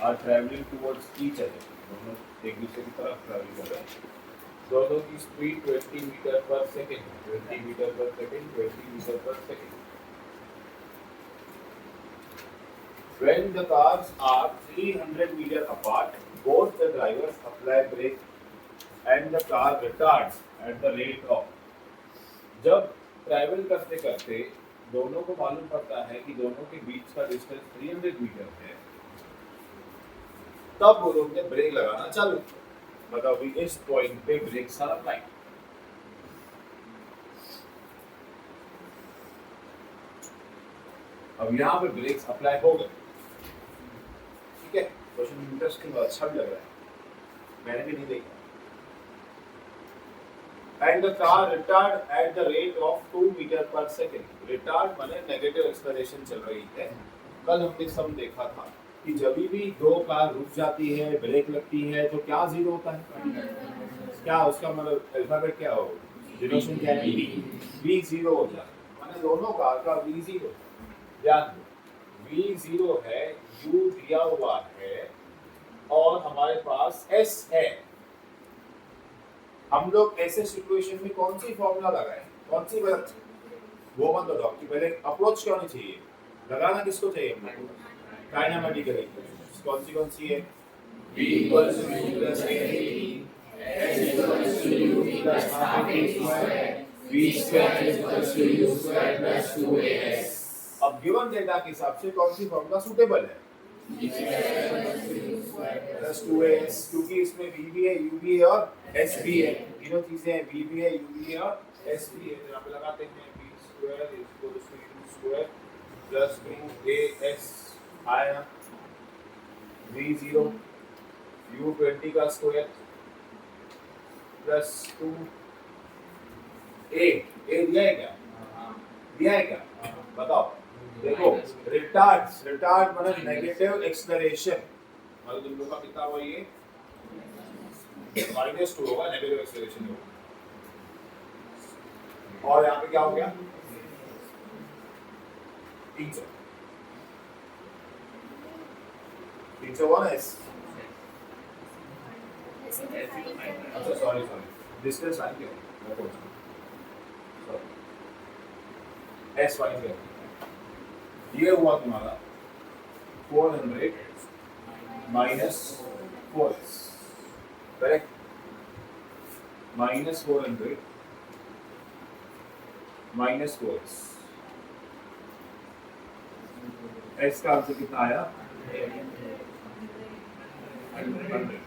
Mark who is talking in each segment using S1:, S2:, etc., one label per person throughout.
S1: Are travelling towards each other, दोनों एक दूसरे की तरफ ट्रैवल कर रहे हैं। दोनों की स्पीड 20 मीटर पर सेकेंड, 20 मीटर पर सेकेंड, 20 मीटर पर second. When the cars are 300 meters apart, both the drivers apply brake and the car retards at the rate of। जब ट्रैवल करते करते दोनों को मालूम पड़ता है कि दोनों के बीच का डिस्टेंस 300 मीटर है, तब वो लोग ने ब्रेक लगाना चालू किया। बताओ भी इस पॉइंट पे ब्रेक्स आर अप्लाई। अब यहाँ पे ब्रेक्स अप्लाई हो गए, ठीक है। क्वेश्चन इंटरेस्टिंग और अच्छा भी लग रहा है, मैंने भी नहीं देखा। And the car retard at the rate of 2 metre पर सेकेंड। रिटार्ड माने नेगेटिव एक्सेलरेशन चल रही है। कल हमने सब देखा था कि जब भी दो कार रुक जाती है, ब्रेक लगती है, तो क्या जीरो होता है? क्या उसका मतलब अल्फाबेट क्या हो? डिनोशन क्या है? v जीरो हो जाता है, माने दोनों कार का v जीरो। ध्यान दो, v जीरो है, u दिया हुआ है और हमारे पास s है। हम लोग ऐसे सिचुएशन में कौन सी फॉर्मूला लगाएं, कौन सी गलत, वो मत बताओ कि पहले अप्रोच क्यों नहीं चाहिए, लगाना किसको चाहिए? काइनेमेटिकली कौन सी है? v equals to u plus a, s equals to u plus half a square, v square equals to u square plus 2as। अब गिवन डेटा के हिसाब से कौन सी फॉर्मूला सूटेबल है? प्लस 2as, क्योंकि इसमें v भी है, u भी है और s भी है, तीनों चीजें हैं, v भी है, u भी है और s भी है। यहाँ पे लगाते हैं v square equals to u square plus 2as आया, v 0 u 20 का स्क्वायर प्लस 2 a दिया है क्या? दिया है क्या? बताओ। देखो रिटार्ड मतलब नेगेटिव एक्सेलरेशन, मतलब तुम लोग का कितना हुआ ये? -2 होगा, नेगेटिव एक्सेलरेशन होगा। और यहाँ पे क्या हो गया? 300 हुआ ना s। अच्छा सॉरी डिस्टेंस फाइंड किया, s फाइंड किया। ये हुआ तुम्हारा 400 minus 4s, correct? Minus 400 minus 4s, s का आंसर कितना आया? 100।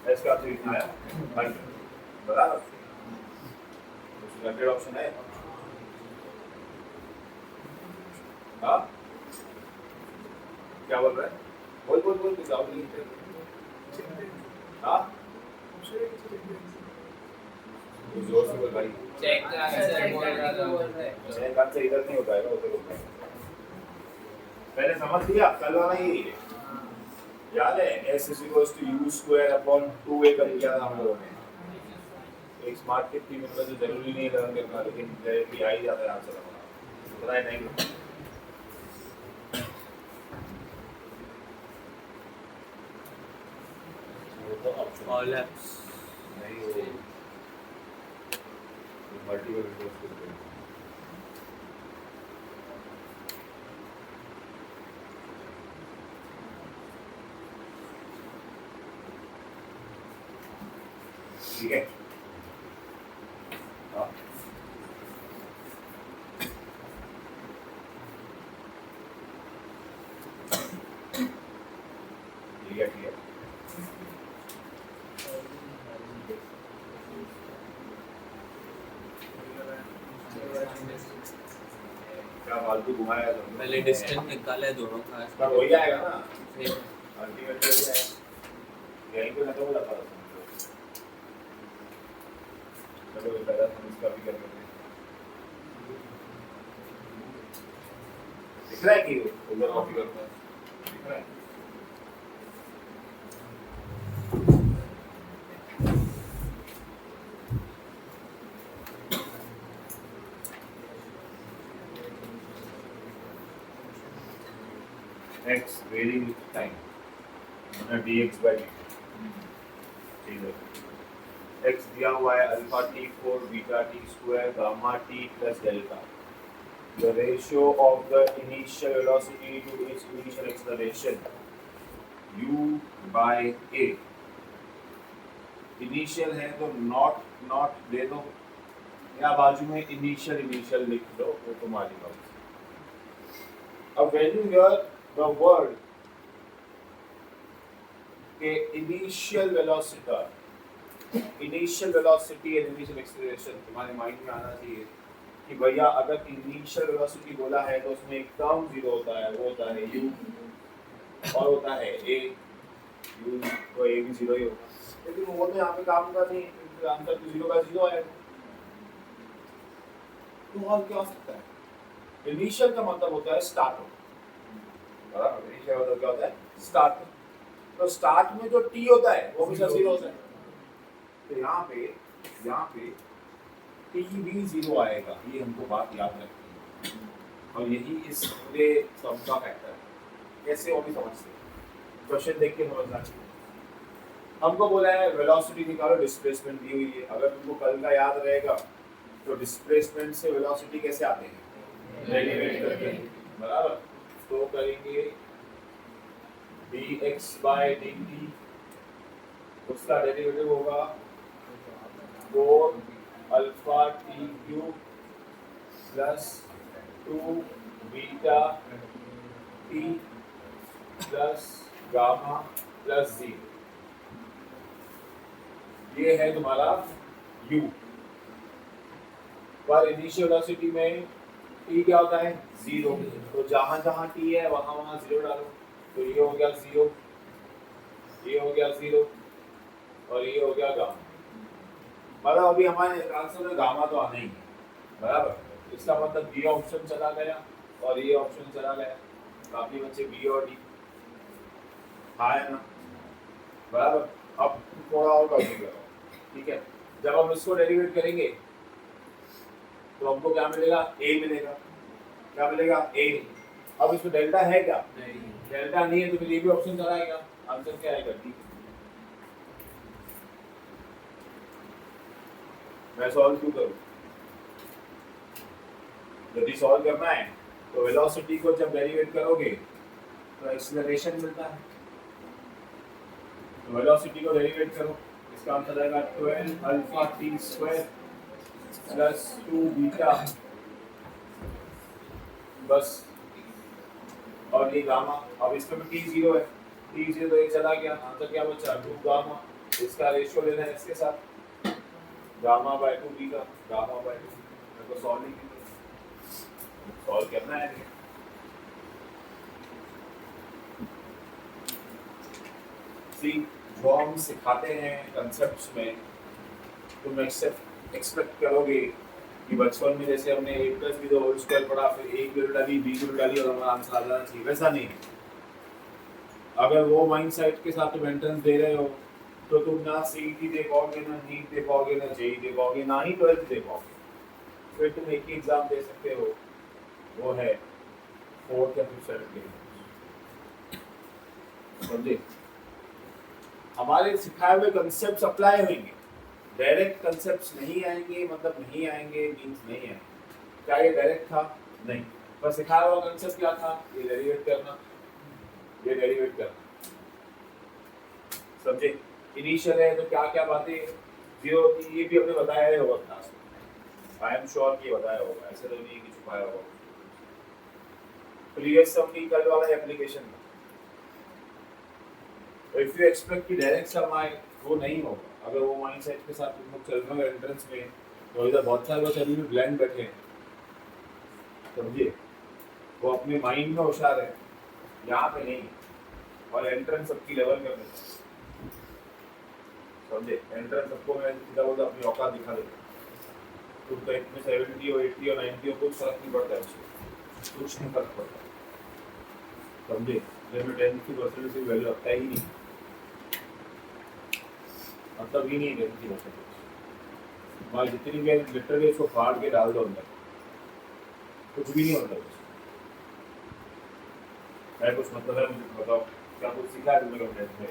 S1: s का आंसर कितना आया? 100, बराबर। सिलेक्टेड ऑप्शन है। हाँ क्या बोल रहा है? बोल जाओ। हाँ जोर से बोल भाई।
S2: चेक आंसर बोल रहा था।
S1: चेक आंसर इधर नहीं होता है ना, उधर होता है। पहले समझ लिया, कल वाला यही है, याद है? s equals to u square upon 2a कर लिया था हम लोगों ने। एक स्मार्ट टिप थी, मतलब जो जरूरी नहीं लर्न करना, लेकिन डायरेक्टली आ ही जाता है आंसर हमारा, पता है नहीं?
S2: ऑल एप्स
S1: नहीं, वो मल्टीपल विंडोज के लिए। ठीक है, हाँ ठीक है। क्या फालतू घुमाया तुमने?
S2: पहले डिस्टेंस निकाला है दोनों का,
S1: पर हो जाएगा ना,
S2: फिर
S1: अल्टीमेटली हो जाएगा। यहीं पे खत्म हो जाता है। चलो ये पहला हम इसका भी कर लेते हैं। दिख रहा है कि उधर कॉपी करता है, दिख रहा है? x वेरिंग विद टाइम मतलब dx by dt ठीक है x दिया हुआ है alpha t 4 beta t square gamma t plus delta the ratio of the initial velocity to its initial acceleration u by a initial है तो not they दो या बाजू में इनिशियल लिख दो वो तुम्हारी बात अब when you hear the word के initial velocity and initial acceleration तुम्हारे माइंड में आना चाहिए कि भैया अगर इनिशियल वेलोसिटी बोला है तो उसमें एक टर्म जीरो होता है वो होता है u और होता है a u तो a भी जीरो ही होगा लेकिन वो तो यहाँ पे काम कर नहीं है आंसर तो जीरो का जीरो आएगा तो और क्या हो सकता है इनिशियल का मतलब होता है स्टार्ट बराबर इनिशियल मतलब क्या होता है स्टार्ट तो स्टार्ट में जो t होता है वो हमेशा जीरो होता है तो यहाँ पे t भी जीरो आएगा ये हमको बात याद रखनी है और यही इस पूरे सम का फैक्टर है कैसे वो भी समझते हैं क्वेश्चन देख के समझना चाहिए हमको बोला है वेलोसिटी निकालो डिस्प्लेसमेंट दी हुई है अगर तुमको कल का याद रहेगा तो डिस्प्लेसमेंट से वेलोसिटी कैसे आते हैं डेरिवेट करके बराबर तो करेंगे dx by dt उसका डेरिवेटिव होगा 4 alpha t cube plus 2 beta t plus gamma plus z ये है तुम्हारा u पर इनिशियल वेलोसिटी में t क्या होता है 0 तो जहां जहां t है वहां 0 डालो तो ये हो गया 0 ये हो गया 0 और ये हो गया गामा मतलब अभी हमारे आंसर में गामा तो आना ही है बराबर इसका मतलब b ऑप्शन चला गया और ये ऑप्शन चला गया बाकी बच्चे b और d हाँ है ना बराबर अब थोड़ा और कर देंगे ठीक है जब हम इसको डेरिवेट करेंगे तो हमको क्या मिलेगा a मिलेगा क्या मिलेगा a अब इसमें डेल्टा है क्या
S2: नहीं
S1: डेल्टा नहीं है तो फिर ये भी ऑप्शन चला आएगा आंसर क्या आएगा डी मैं सॉल्व क्यों करूं यदि सॉल्व करना है तो वेलोसिटी को जब डेरिवेट करोगे तो एक्सीलरेशन मिलता है तो वेलोसिटी को डेरिवेट करो इसका आंसर आएगा 12 alpha t square plus 2 beta बस और ये गामा अब इसमें भी t 0 है t 0 तो ये चला गया आंसर क्या बचा 2 गामा इसका रेशियो लेना है इसके साथ gamma by 2 beta gamma by 2 मेरे को सॉल्व नहीं सॉल्व करना है सी जो हम सिखाते हैं कंसेप्ट्स में तुम एक्सपेक्ट करोगे कि बचपन में जैसे हमने a plus b whole square पढ़ा फिर a की वैल्यू डाली b की वैल्यू डाली और हमारा आंसर आ जाना चाहिए वैसा नहीं अगर वो माइंड सेट के साथ तुम एंट्रेंस दे रहे हो तो तुम ना सीईटी दे पाओगे ना नीट दे पाओगे ना जेई दे पाओगे ना ही 12th दे पाओगे फिर तुम एक ही एग्जाम दे सकते हो वो है 4th या फिर 7th समझे हमारे सिखाए हुए कंसेप्ट्स अप्लाई होंगे डायरेक्ट कंसेप्ट्स नहीं आएंगे मतलब नहीं आएंगे मींस नहीं आएंगे क्या ये डायरेक्ट था नहीं पर सिखाया हुआ कंसेप्ट क्या था ये डेरिवेट करना समझे इनिशियल है तो क्या क्या बातें जीरो की ये भी हमने बताया है होगा क्लास में आई एम श्योर कि बताया होगा ऐसे तो नहीं कि छुपाया होगा प्रीवियस सम की कल वाला एप्लीकेशन था इफ यू एक्सपेक्ट कि डायरेक्ट सम आए वो नहीं होगा अगर वो माइंड सेट के साथ तुम लोग चल रहे हो एंट्रेंस में तो इधर बहुत सारे लोग अभी भी ब्लैंक बैठे हैं समझिए वो अपने माइंड में होशियार है यहाँ पे नहीं और एंट्रेंस सबकी लेवल में समझे एंट्रेंस सबको मैं सीधा बोलता अपनी औकात दिखा देता तुम तो इतने 70 और 80 और 90 कुछ फर्क नहीं पड़ता है उससे कुछ नहीं फर्क पड़ता समझे जब 10 की परसेंटेज की वैल्यू रखता ही नहीं मतलब ही नहीं 10 की परसेंटेज मैं जितनी भी लिटरली उसको फाड़ के डाल दो अंदर कुछ भी नहीं होता है कुछ मतलब है, मुझे बताओ क्या कुछ सीखा है तुमने कंप्यूटर में?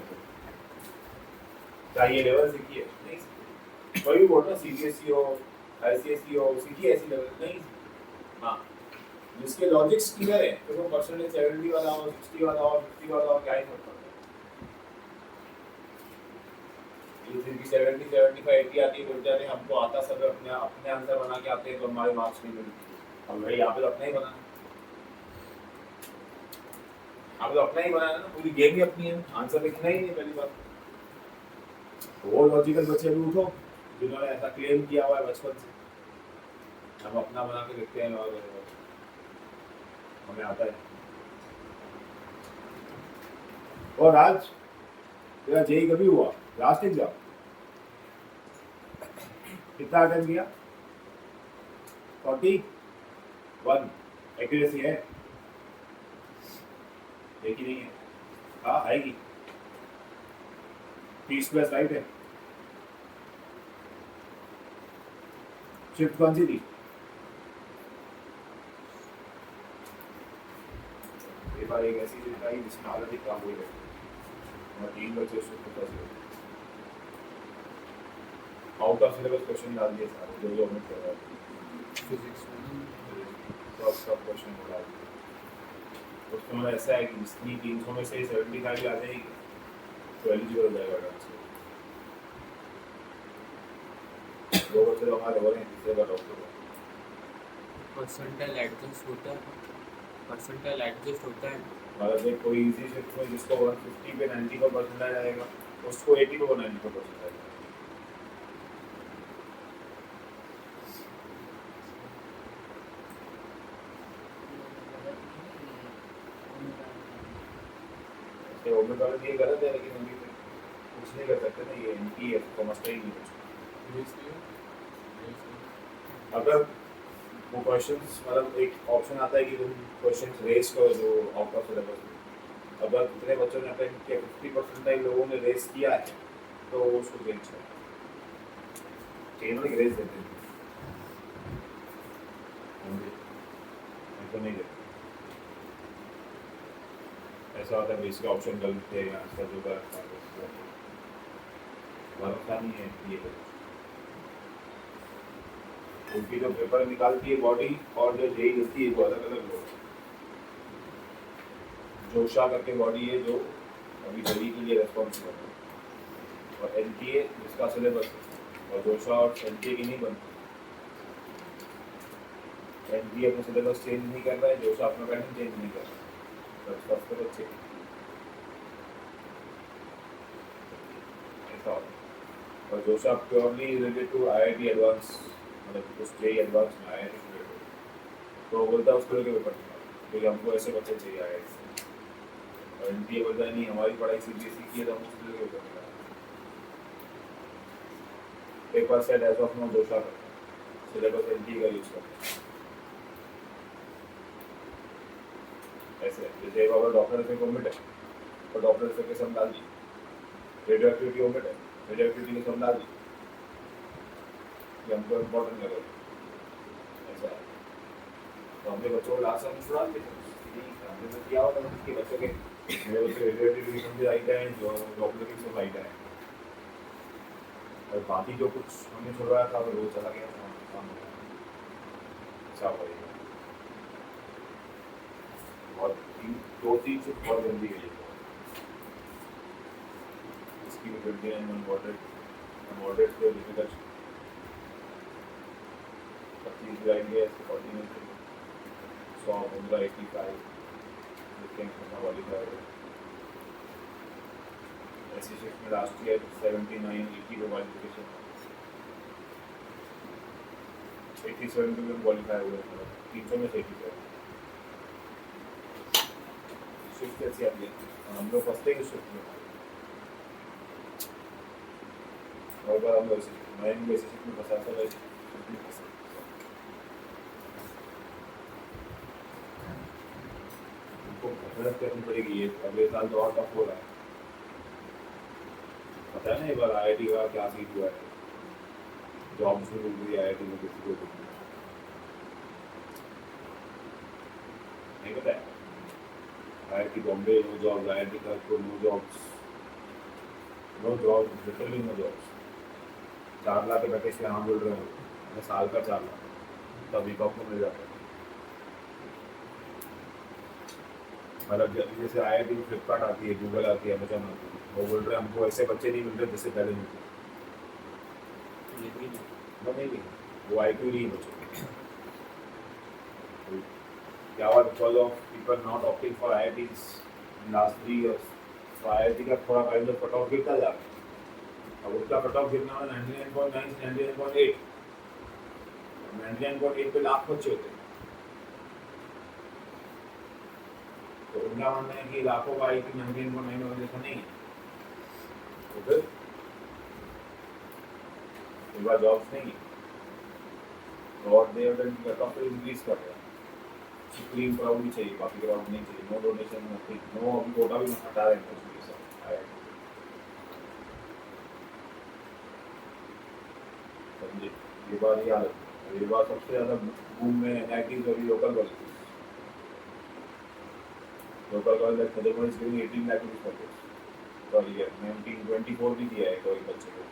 S1: क्या ये लेवल सीखी है? नहीं सीखी। कोई भी बोर्ड ना, सीबीएसई हो, आईसीएसई हो, सीखी है ऐसी लेवल? नहीं सीखी। हाँ, जिसके लॉजिक्स क्लियर है तो वो परसेंटेज 70 वाला हो, 60 वाला हो, 50 वाला हो, क्या ही फर्क पड़ता है। ये फिर भी 70, 75, 80 आती है, बोलते हैं हमको आता, सब अपने अपने आंसर बना के आते हैं तो हमारे मार्क्स नहीं मिलते। अब भाई यहाँ पे तो अपना ही बनाना, आप तो अपना ही बनाना ना, पूरी गेम ही अपनी है, आंसर लिखना ही नहीं पहली बात। तो वो लॉजिकल बच्चे भी उठो जिन्होंने ऐसा क्लेम किया हुआ है बचपन से, हम अपना बना के लिखते हैं और हमें आता है। और आज तेरा जेई कभी हुआ? लास्ट एग्जाम कितना अटेम्प्ट किया? 41। एक्यूरेसी है? एक ही नहीं है। हाँ आएगी। 30 प्लस राइट है। शिफ्ट कौन सी थी? एक बार एक ऐसी शिफ्ट आई जिसमें हालत ही काम हुई है और 3 बच्चे शिफ्ट कर सकते, आउट ऑफ सिलेबस क्वेश्चन डाल दिए सारे जो जो हमें कर रहा है
S2: फिजिक्स में
S1: सब क्वेश्चन डाल दिए। उसमें ऐसा है कि जितनी 300 में से 75 आ जाएगी तो एलिजिबल हो जाएगा डांस। दो बच्चे तो हमारे हो रहे हैं, तीसरे का डॉक्टर
S2: परसेंटाइल एडजस्ट होता है, परसेंटाइल एडजस्ट होता है।
S1: मतलब देख कोई इजी शिफ्ट में जिसको 150 पे 90 का परसेंटाइल आएगा उसको 80 पे 90 का परसेंटाइल आएगा। तो ओमेगा वाले ये गलत है, लेकिन अभी कुछ नहीं कर सकते ना, ये इनकी है तो समझते ही नहीं कुछ। अगर वो क्वेश्चंस मतलब एक ऑप्शन आता है कि तुम क्वेश्चंस रेस करो जो आउट ऑफ सिलेबस में, अगर कितने बच्चों ने अटेम्प्ट किया 50% लोगों ने रेस किया है तो वो उसको ग्रेड चाहिए, ग्रेस देते हैं तो नहीं देते। ऐसा होता है इसका ऑप्शन गलत है या आंसर जो गलत है, भरोसा नहीं है ये तो। उनकी जो पेपर निकालती है बॉडी और जो जेई देती है वो अलग अलग लोग। जोशा करके बॉडी है जो अभी जेई के लिए रेस्पॉन्सिबल है, और एनटीए जिसका सिलेबस है, और जोशा और एनटीए की नहीं बनती। एनटीए अपना सिलेबस चेंज नहीं कर रहा है, जोशा अपना पैटर्न चेंज नहीं कर रहा है, तो उसका बच्चे ऐसा होता है। और JoSAA purely related to IIT advance, मतलब उस जेई एडवांस में आईआईटी रिलेटेड, तो बोलता है उसको लेके पेपर निकालो क्योंकि हमको ऐसे बच्चे चाहिए आईआईटी से। और एनटीए बोलता है नहीं हमारी पढ़ाई सीबीएसई की है तो हम उसको लेके पेपर निकालेंगे। Paper set as of no JoSAA करता है, सिलेबस एनटीए का यूज करता है। ऐसे जैसे अगर डॉक्टर से कॉमिट है तो डॉक्टर से के सम डाल दी, रेडियो एक्टिविटी ओमिट है, रेडियो एक्टिविटी के सम डाल दी, ये हमको इम्पोर्टेंट लगे ऐसा है। तो हमने बच्चों को लास्ट समय छुड़ा देते हमने तो किया होता कि बच्चों के मेरे बच्चे रेडियो एक्टिविटी सम भी राइट है, जो डॉक्टर की सब राइट है, और बाकी जो कुछ हमने छुड़वाया था वो चला गया था अच्छा हो गया। और 2-3 से बहुत जल्दी गई इसकी भी 29 मॉडरेट से डिफिकल्ट 25 जाएंगे 49 100 15 85 क्वालिफाई। ऐसी शिफ्ट में लास्ट ईयर 79 80 को क्वालिफिकेशन 87 में क्वालिफाई हुए, 300 में से 87 शिफ्ट कैसी आती है, हम लोग फंसते हैं शिफ्ट में। और बार हम लोग मैं भी ऐसे शिफ्ट में फंसा था, शिफ्ट में फंसा उनको मेहनत करनी पड़ेगी। ये अगले साल तो और टफ हो रहा है, पता है ना। एक बार आईआईटी का क्या सीट हुआ है, जॉब्स नहीं मिल रही आईआईटी में किसी को नहीं पता है। IIT Bombay no jobs, IIT Kanpur no jobs, no jobs, literally no jobs. 4 lakh के पैकेज यहाँ बोल रहे हो, साल का 4 लाख तब बीकॉम को मिल जाता है। मतलब जैसे IIT में फ्लिपकार्ट आती है, गूगल आती है, अमेजन आती है, वो बोल रहे हैं हमको ऐसे बच्चे नहीं मिल रहे जैसे पहले मिलते
S2: ये भी नहीं।
S1: बनेगी, वो IQ नहीं बचे। क्या हुआ because of people not opting for IITs in last 3 years, तो IIT का थोड़ा काइंड ऑफ कट ऑफ गिरता जा रहा है। अब उसका कट ऑफ गिरना है 99.9 से 99.8, 99.8 पे लाख बच्चे होते हैं, तो उनका मानना है कि लाखों का IQ 99.9 होने जैसा नहीं है, तो फिर उनका जॉब्स नहीं है और दे कट ऑफ इंक्रीज कर रहे हैं। सुप्रीम क्राउड भी चाहिए, बाकी क्राउड नहीं चाहिए, नो डोनेशन नथिंग, नो अभी कोटा भी हटा रहे हैं कुछ भी सब। समझे, ये बात ही हालत है। ये बात सबसे ज़्यादा बूम में NITs और local college, local college like Madarpur is giving 18 lakh rupees per course per year, 1924 भी दिया है कोई बच्चे को,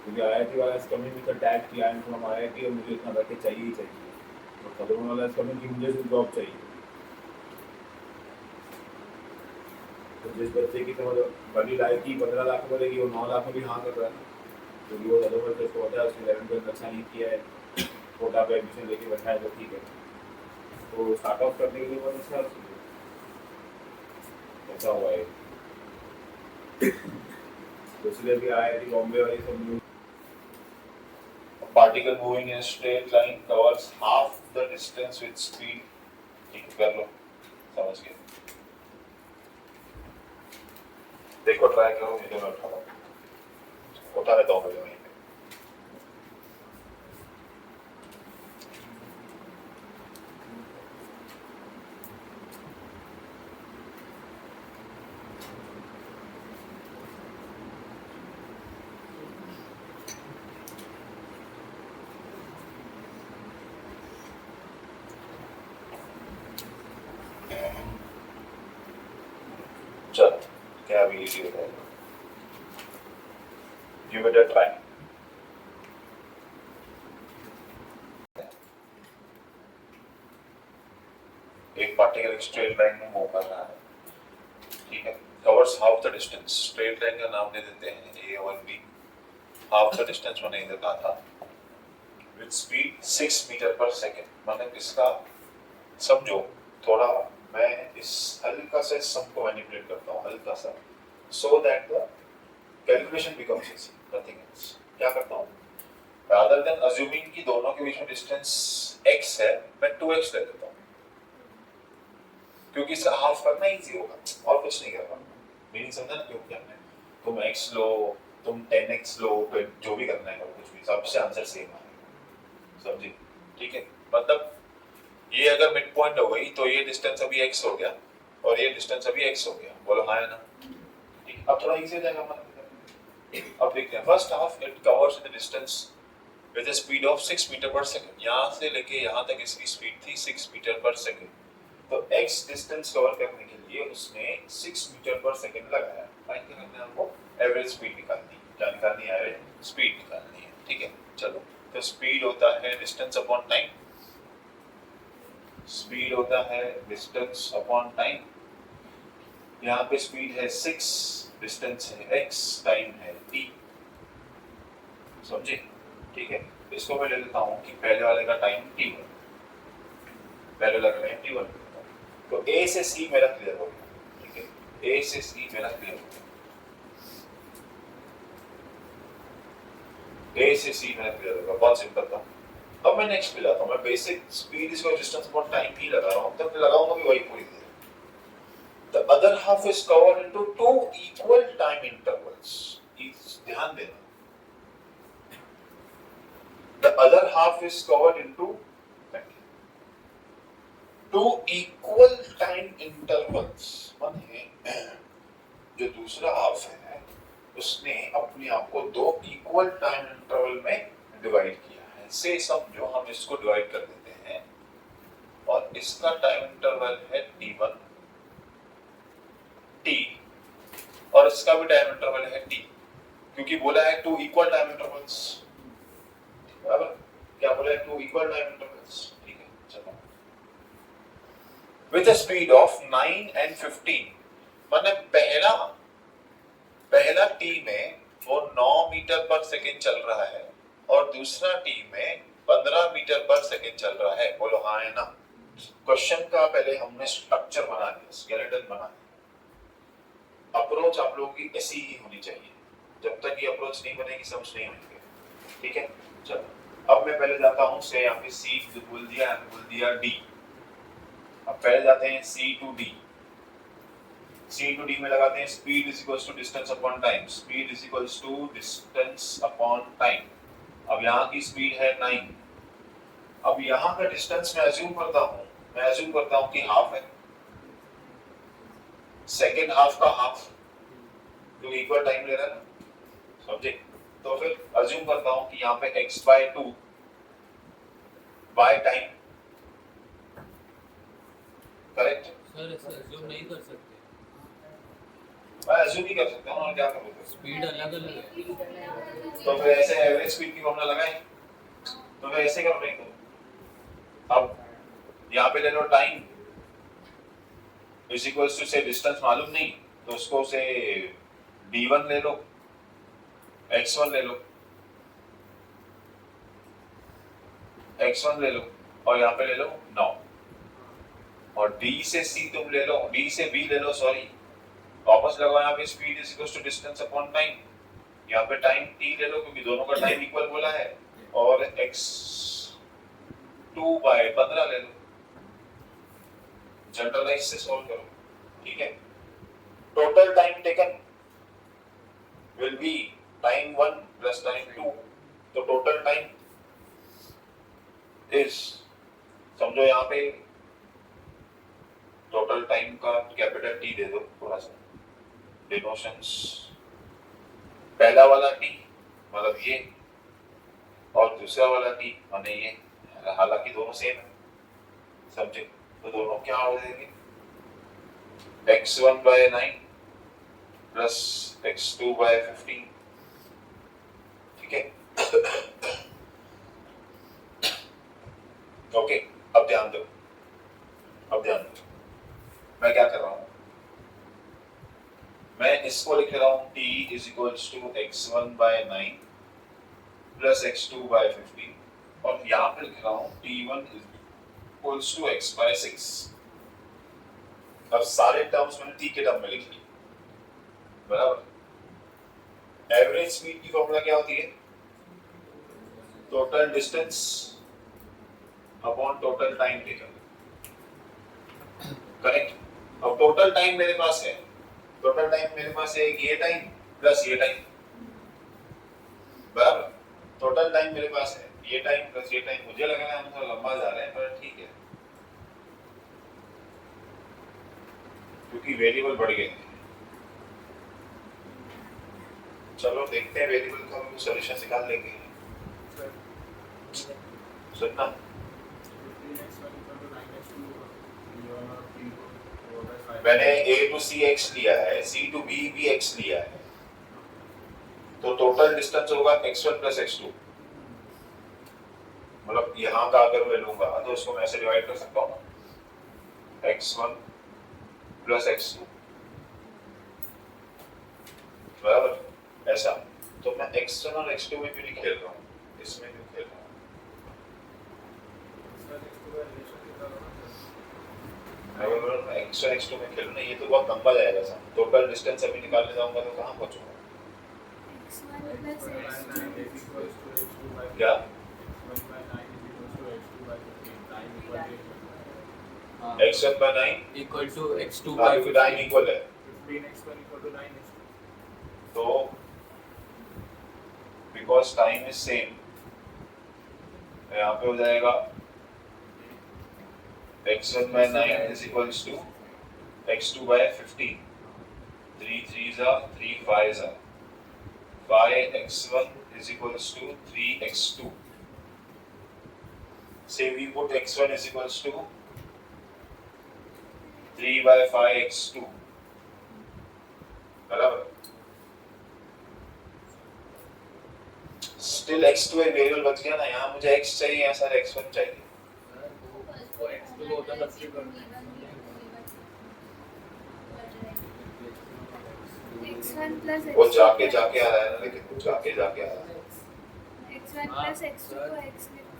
S1: क्योंकि IIT वाला इस कमिंग विद द टैग कि आई एम फ्रॉम IIT और मुझे इतना पैकेज चाहिए ही चाहिए, और मदरपुर वाला इस कमिंग कि मुझे सिर्फ जॉब चाहिए। तो जिस बच्चे की तो बड़ी लायकी 15 लाख में बढ़ेगी, वो 9 लाख में भी हाँ कर रहा है, क्योंकि वो मदरपुर से होता है, उसने 11th अच्छा नहीं किया है, कोटा पे एडमिशन लेके बैठा है, तो ठीक है, तो स्टार्ट ऑफ करने के लिए बहुत अच्छा ऐसा हुआ है। तो इसलिए भी IIT बॉम्बे वाली सब news, particle moving in a straight line covers half the distance with speed, ठीक कर लो, समझ गए, देखो ट्राई करो, मुझे मैं उठा लेता हूँ वहीं पे। चल क्या भी इजी हो जाएगा, गिव इट अ ट्राई। एक पार्टिकल स्ट्रेट लाइन में मूव कर रहा है, ठीक है, covers half the distance, straight line का नाम दे देते हैं A और B, हाफ द डिस्टेंस मैंने इधर कहा था, विद स्पीड 6 मीटर पर सेकेंड। मैंने इसका समझो थोड़ा, मैं इस हल्का सा सम को मैनिपुलेट करता हूँ, हल्का सा, so that the calculation becomes easy, nothing else. क्या करता हूँ, रादर देन अज्यूमिंग कि दोनों के बीच में डिस्टेंस x है, मैं 2x ले लेता हूँ, क्योंकि इसे हाफ करना इजी होगा और कुछ नहीं करना। मीनिंग समझा ना क्यों करना है, तुम x लो, तुम 10x लो, जो भी करना है कुछ भी, सबसे आंसर सेम आएगा, समझे, ठीक है। मतलब ये अगर मिड पॉइंट हो गई तो ये डिस्टेंस अभी x हो गया और ये डिस्टेंस अभी x हो गया, बोलो हाँ है ना, ठीक। अब थोड़ा इजी हो जाएगा मतलब। अब देखते हैं, first half it covers the distance with a speed of 6 metre per second, यहाँ से लेके यहाँ तक इसकी स्पीड थी 6 मीटर पर सेकंड, तो x डिस्टेंस कवर करने के लिए उसने 6 मीटर पर सेकंड लगाया। फाइंड करना है आपको, एवरेज स्पीड निकालनी, क्या निकालनी है, एवरेज स्पीड निकालनी है, ठीक है। चलो, तो स्पीड होता है डिस्टेंस अपॉन टाइम, स्पीड होता है डिस्टेंस अपॉन टाइम, यहाँ पे स्पीड है 6, डिस्टेंस है x, टाइम है t, समझे, ठीक है। इसको मैं ले लेता हूँ कि पहले वाले का टाइम t1, पहले वाले का टाइम t1, तो A से C मेरा क्लियर हो गया, ठीक है, A से C मेरा क्लियर हो गया, A से C मेरा क्लियर हो गया, बहुत सिंपल था। अब मैं नेक्स्ट पे जाता हूँ, मैं बेसिक स्पीड इसको डिस्टेंस अपॉन टाइम ही लगा रहा हूँ, अब तक मैं लगाऊंगा भी वही पूरी देर। The other half is covered into 2 equal time intervals. ध्यान देना, the other half is covered into 2 equal time intervals. माने जो दूसरा हाफ है उसने अपने आप को 2 equal time interval में डिवाइड किया है। से समझो हम इसको डिवाइड कर देते हैं और इसका टाइम इंटरवल है t1 t और इसका भी टाइम इंटरवल है t, क्योंकि बोला है 2 इक्वल टाइम इंटरवल्स, बराबर, क्या बोला है 2 इक्वल टाइम इंटरवल्स, ठीक है। चलो with a speed of 9 and 15, माने पहला t में वो 9 मीटर पर सेकंड चल रहा है और दूसरा t में 15 मीटर पर सेकंड चल रहा है। बोलो हाँ है ना। क्वेश्चन का पहले हमने स्ट्रक्चर बना दिया, स्केलेटन बना दिया। अप्रोच आप लोगों की ऐसी ही होनी चाहिए, जब तक ये अप्रोच नहीं बनेगी समझ नहीं आएगी, ठीक है। चलो अब मैं पहले जाता हूँ से यहाँ पे C बोल दिया, यहाँ पे बोल दिया D। अब पहले जाते हैं C to D। C to D में लगाते हैं speed is equals to distance upon time, speed is equals to distance upon time. अब यहाँ की स्पीड है 9। अब यहाँ का डिस्टेंस मैं अज्यूम करता हूँ कि हाफ है, सेकेंड हाफ का हाफ, जो इक्वल टाइम ले रहा है ना, समझे। तो फिर अज्यूम करता हूँ कि यहाँ पे x/2 by time, correct.
S2: Sir ऐसे अज्यूम नहीं कर सकते,
S1: मैं अज्यूम ही कर सकता हूँ और क्या करूँ,
S2: स्पीड अलग अलग है।
S1: तो फिर ऐसे एवरेज स्पीड की फॉर्मूला लगाएं, तो फिर ऐसे करो नहीं तो। अब यहाँ पे ले लो टाइम इज इक्वल्स टू से डिस्टेंस मालूम नहीं तो उसको से d1 ले लो, x1 ले लो, x1 ले लो और यहाँ पे ले लो 9 और d से c तुम ले लो, d से b ले लो, सॉरी वापस लगाओ यहाँ पे speed is equals to distance upon time, यहाँ पे टाइम t ले लो क्योंकि दोनों का टाइम इक्वल बोला है और x2/15 ले लो, जनरलाइज से सॉल्व करो, ठीक है। Total time taken will be time 1 plus time 2, तो टोटल टाइम इज, समझो यहाँ पे टोटल टाइम का कैपिटल T दे दो थोड़ा सा, डिनोशंस, पहला वाला T मतलब ये और दूसरा वाला T माने ये, हालांकि दोनों सेम है, समझे। तो दोनों क्या हो जाएंगे, x1/9 प्लस x2/15, ठीक है। ओके, अब ध्यान दो, मैं क्या कर रहा हूं, मैं इसको लिख रहा हूं t is equals to x1/9 plus x2/15 और यहाँ पे लिख रहा हूं t1 is equals to x/6। अब सारे टर्म्स मैंने t के टर्म में लिख ली, बराबर। एवरेज स्पीड की फॉर्मूला क्या होती है, total distance upon total time taken, correct. अब टोटल टाइम मेरे पास है, ये टाइम प्लस ये टाइम, बराबर। टोटल टाइम मेरे पास है ये टाइम प्लस ये टाइम। मुझे लग रहा है हम थोड़ा लंबा जा रहे हैं पर ठीक है, क्योंकि वेरिएबल बढ़ गए। चलो देखते हैं वेरिएबल का हम सॉल्यूशन निकाल लेंगे। सुनना, मैंने a to c x लिया है, c to b भी x लिया है, तो टोटल डिस्टेंस होगा x1 प्लस x2। मतलब यहाँ का अगर मैं लूंगा तो इसको मैं ऐसे डिवाइड कर सकता हूँ, x1 प्लस x2, बराबर ऐसा। तो मैं x1 और x2 में क्यों नहीं खेल रहा हूँ, इसमें क्यों खेल रहा हूँ, अगर मैं x1 x2 में खेलूँ ना, ये तो बहुत लंबा जाएगा सर। टोटल डिस्टेंस अभी निकालने जाऊंगा तो कहाँ पहुँचूंगा, क्या x1/9
S2: equal to x2/15,
S1: time equal है, तो बिकॉज टाइम इज सेम यहाँ पे हो जाएगा x1/9 is equals to x2/15, 3 3s are 3 5s are 5x1 is equals to 3x2. Say we put x1 is equals to 3/5x2 बराबर। Still x2 एक variable बच गया ना, यहाँ मुझे x चाहिए, यहाँ सर x1 चाहिए।
S2: वो x2 होता सब्स्टिट्यूट करना
S3: x1 plus
S1: वो
S3: x2
S1: जाके जाके आ रहा है ना, लेकिन वो जाके जाके आ रहा है।
S3: x1 plus x2 को x लिखो।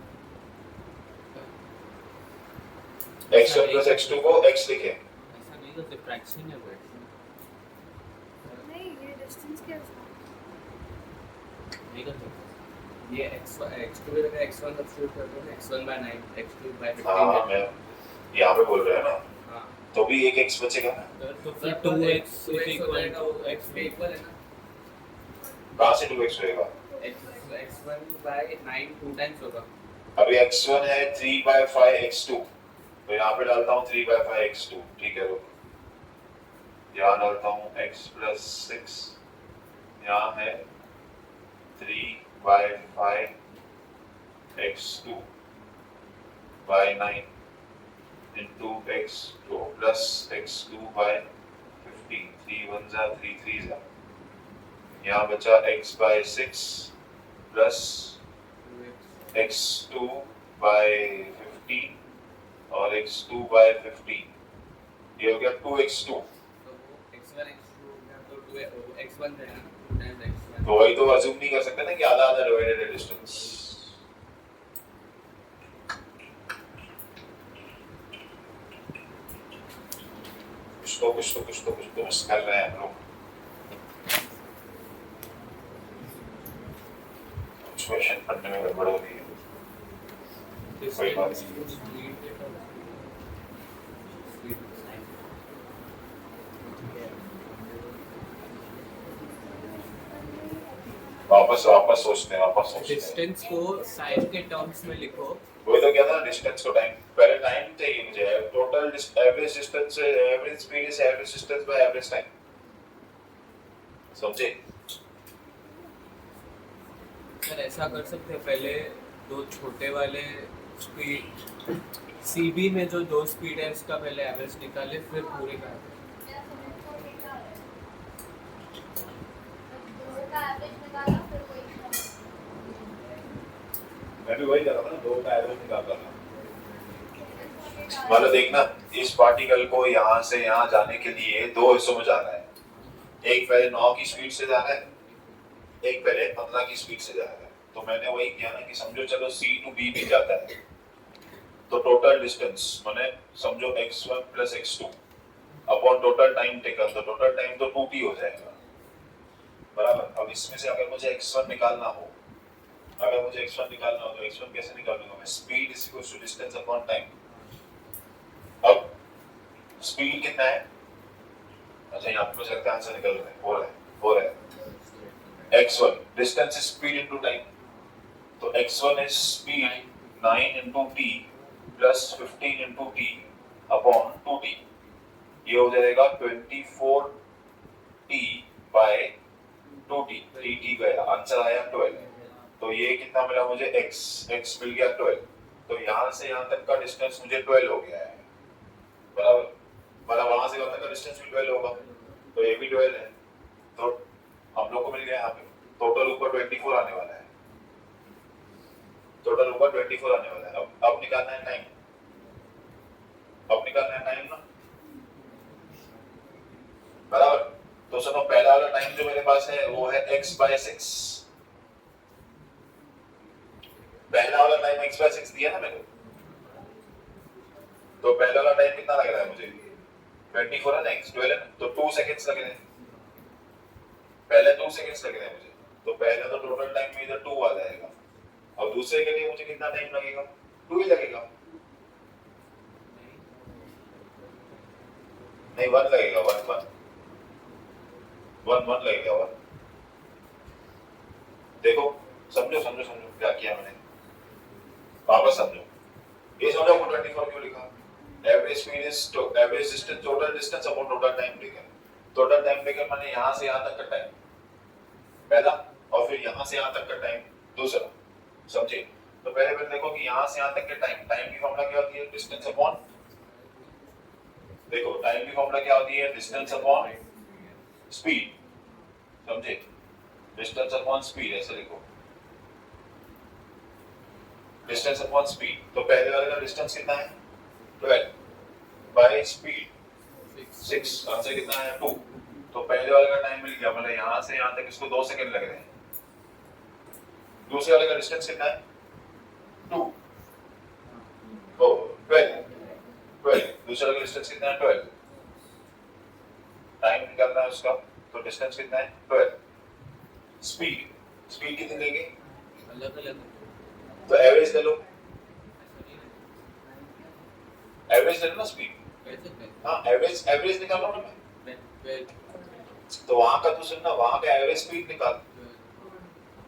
S1: x1 plus x2 को x लिखे।
S2: ऐसा नहीं करते, फ्रैक्शन है वो।
S3: नहीं, ये डिस्टेंस क्या है?
S2: नहीं कर सकते ये x2 की जगह x1 सब्स्टिट्यूट कर दो ना, x1/9 x2/15।
S1: हाँ मैं यहाँ पे बोल रहा है ना,
S2: हाँ
S1: तो भी एक x बचेगा ना।
S2: तो फिर 2x इक्वल टू x पे इक्वल है ना।
S1: कहाँ से 2x होएगा?
S2: x1/9 2 टाइम्स होगा।
S1: अभी x1 है 3/5x2, तो यहाँ पे डालता हूँ 3/5x2, ठीक है। रुको, यहाँ डालता हूँ x plus 6, यहाँ है 3/5x2 by 9 into x2 plus x2 by 15, 3 1 जा 3 3 जा, यहाँ बचा x by 6 plus x2 by 15 और x2 by 15, ये हो गया 2x2।
S2: तो वो x1 x2 हो गया, तो 2 x1 है ना, 2 टाइम्स x1।
S1: तो वही तो अज्यूम नहीं कर सकते ना कि आधा आधा डिवाइडेड है डिस्टेंस। कुछ तो मिस कर रहे हैं हम लोग। क्वेश्चन पढ़ने में गड़बड़ हो रही है। कोई बात नहीं। वापस सोचते हैं।
S2: डिस्टेंस को साइन के टर्म्स में लिखो।
S1: वही तो क्या था, डिस्टेंस को टाइम, पहले टाइम चाहिए मुझे। Total average distance, average speed is average distance by average time, समझे?
S2: सर ऐसा कर सकते हैं, पहले दो छोटे वाले स्पीड सीबी में जो दो स्पीड है उसका पहले एवरेज निकाले, फिर पूरे का
S1: मैं भी वही कर रहा था ना, दो का एवरेज निकाल रहा था। मतलब देखना, इस पार्टिकल को यहाँ से यहाँ जाने के लिए दो हिस्सों में जाना है। एक पहले 9 की स्पीड से जा रहा है, एक पहले 15 की स्पीड से जा रहा है। तो मैंने वही किया ना कि समझो चलो C to B भी जाता है, तो टोटल डिस्टेंस माने समझो x1 plus x2 upon total time taken, तो टोटल टाइम तो 2t हो जाएगा, बराबर। अब इसमें से अगर मुझे x1 निकालना हो, तो x1 कैसे निकालूंगा मैं? Speed is equal to distance upon time. अब स्पीड कितना है? अच्छा यहाँ पे मुझे लगता है आंसर निकल रहा है, हो रहा है x1 distance is speed into time, तो x1 is speed 9 into t plus 15 into t upon 2t, ये हो जाएगा 24t by 2t, t गया, आंसर आया 12। तो ये कितना मिला मुझे? x मिल गया 12, तो यहाँ से यहाँ तक का डिस्टेंस मुझे 12 हो गया है, बराबर। मतलब वहाँ से वहाँ तक का डिस्टेंस भी 12 होगा, तो ये भी 12 है, तो हम लोग को मिल गया यहाँ पे टोटल ऊपर 24 आने वाला है, टोटल ऊपर 24 आने वाला है। अब निकालना है टाइम, ना, बराबर। तो सुनो, पहला वाला टाइम जो मेरे पास है वो है x/6, पहला वाला टाइम x/6 दिया ना मैंने, तो पहला वाला टाइम कितना लग रहा है मुझे? 24 है ना, x12 है ना, तो 2 सेकंड्स लग रहे हैं, पहले 2 सेकंड्स लग रहे हैं मुझे, तो पहले तो टोटल टाइम में इधर 2 आ जाएगा, और दूसरे के लिए मुझे कितना टाइम लगेगा? 2 ही लगेगा, नहीं 1 लगेगा, 1 लगेगा 1। देखो समझो क्या किया मैंने, वापस समझो। ये समझो 24 क्यों लिखा? Average speed is average distance, total distance upon total time taken. Total time taken माने यहाँ से यहाँ तक का टाइम पहला, और फिर यहाँ से यहाँ तक का टाइम दूसरा, समझे? तो पहले देखो कि यहाँ से यहाँ तक के टाइम की फॉर्मूला क्या होती है? डिस्टेंस अपॉन देखो टाइम की फॉर्मूला क्या होती है, डिस्टेंस अपॉन स्पीड, समझे, डिस्टेंस अपॉन स्पीड ऐसे लिखो, डिस्टेंस अपॉन स्पीड। तो पहले वाले का डिस्टेंस कितना है 12 बाय स्पीड 6, आंसर कितना है 2। तो पहले वाले का टाइम मिल गया, मतलब यहाँ से यहाँ तक इसको 2 सेकंड लग रहे हैं। दूसरे वाले का डिस्टेंस कितना है 2, तो 12, दूसरे वाले का डिस्टेंस कितना है 12, टाइम निकालना है उसका, तो डिस्टेंस कितना है 12। स्पीड कितनी लेंगे,
S2: अलग अलग
S1: तो एवरेज ले लो, एवरेज ले लो ना स्पीड, हाँ एवरेज निकालो ना मैं। तो वहां का तो सुनना, वहां का एवरेज स्पीड निकाल,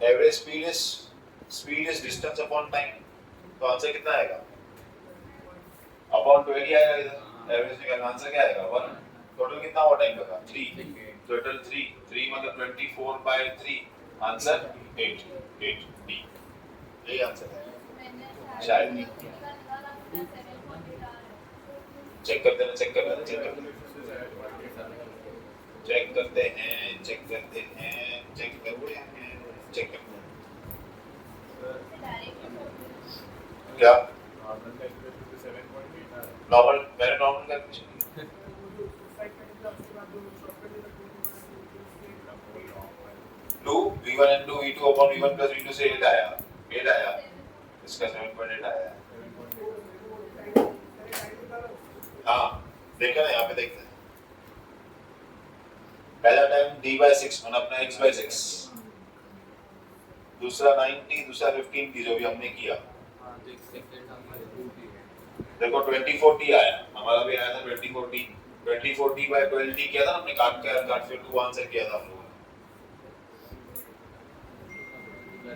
S1: average speed is distance upon time, तो आंसर कितना आएगा अपॉन 20 आएगा इधर, एवरेज निकालना, आंसर क्या आएगा 1। टोटल कितना हुआ टाइम का 3, टोटल 3 मतलब 24 बाय 3, आंसर 8 डी, यही आंसर है शायद। चेक करते हैं चेक करते हैं चेक करते हैं चेक करते हैं चेक करते हैं चेक करते हैं चेक करते हैं क्या नॉर्मल, मैंने normal calculation to v1 and 2 v2 upon v1 plus v2 से 8 आया, इसका 7.8 आया। हाँ देखा ना, यहाँ पे देखते हैं, पहला टाइम d by 6 मतलब अपना x by 6, दूसरा 90, दूसरा 15 की जो भी हमने किया, देखो 24t आया, हमारा भी आया था 24t, 24t by 12t किया था हमने, काट फिर 2 आंसर किया था हम लोगों ने।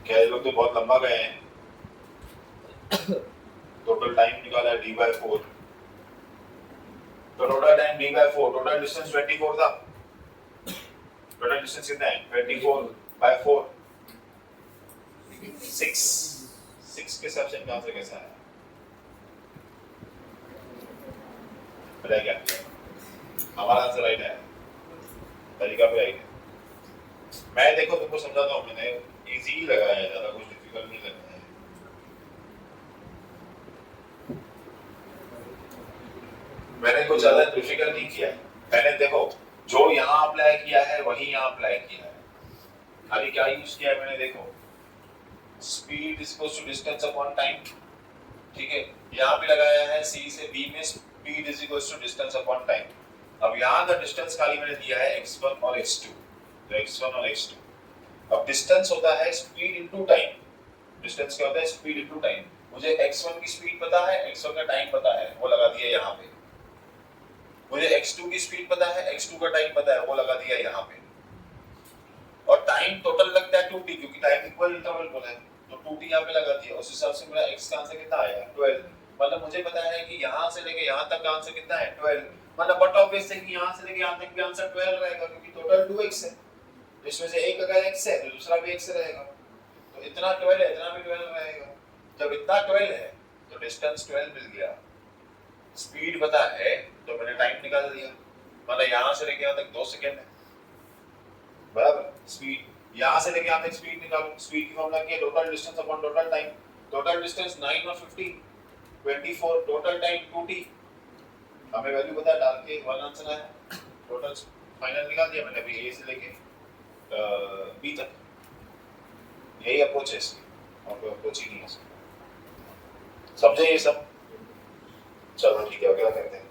S1: क्या ये लोग तो बहुत लंबा गए हैं। टोटल टाइम निकाला है d by 4, तो total time d by 4, total distance 24 था, टोटल डिस्टेंस कितना है 24 by 4, 6 के सबसे कहां से कैसा है पता है क्या, हमारा आंसर राइट है, तरीका भी राइट है। मैं देखो तुमको समझाता हूँ, मैंने इजी लगाया है, ज्यादा कुछ डिफिकल्ट नहीं लगाया है। मैंने कुछ ज्यादा डिफिकल्ट नहीं किया है, मैंने देखो जो यहाँ अप्लाई किया है वही यहाँ अप्लाई किया है, अभी क्या यूज किया है मैंने, देखो speed is equal to distance upon time, ठीक है, यहाँ पे लगाया है c से b में speed is equal to distance upon time. अब यहाँ का डिस्टेंस खाली मैंने दिया है x1 और x2, तो x1 और x2, अब डिस्टेंस होता है स्पीड इनटू टाइम, डिस्टेंस क्या होता है स्पीड इनटू टाइम, मुझे x1 की स्पीड पता है, x1 का टाइम पता है, वो लगा दिया यहाँ पे, मुझे x2 की स्पीड पता है, x2 का टाइम पता है, वो लगा दिया यहाँ पे, और टाइम टोटल लगता है 2t क्योंकि टाइम इक्वल इंटरवल बोला है, तो 2t यहाँ पे लगा दिया, उस हिसाब से मेरा x का आंसर कितना आएगा 12, मतलब मुझे पता है कि यहाँ से लेके यहाँ तक का आंसर कितना है 12, मतलब बट ऑब्वियस है कि यहाँ से लेके यहाँ तक भी आंसर 12 रहेगा क्योंकि टोटल 2x है, इसमें से एक अगर x है तो दूसरा भी x रहेगा, तो इतना 12 है इतना भी 12 रहेगा, जब इतना 12 है तो डिस्टेंस 12 मिल गया, स्पीड पता है तो मैंने टाइम निकाल दिया, मतलब यहाँ से लेके यहाँ तक 2 सेकंड है, बराबर, स्पीड यहाँ से लेके यहाँ तक स्पीड निकालो, स्पीड की फॉर्मूला क्या है total distance upon total time, total distance 9 और 15 24, टोटल टाइम 2t, हमें वैल्यू पता है, डाल के 1 आंसर आया, टोटल फाइनल निकाल दिया मैंने, अभी a से लेके b तक, यही अप्रोच है इसकी, और कोई अप्रोच ही नहीं है, समझे ये सब, चलो ठीक है, अगला करते हैं।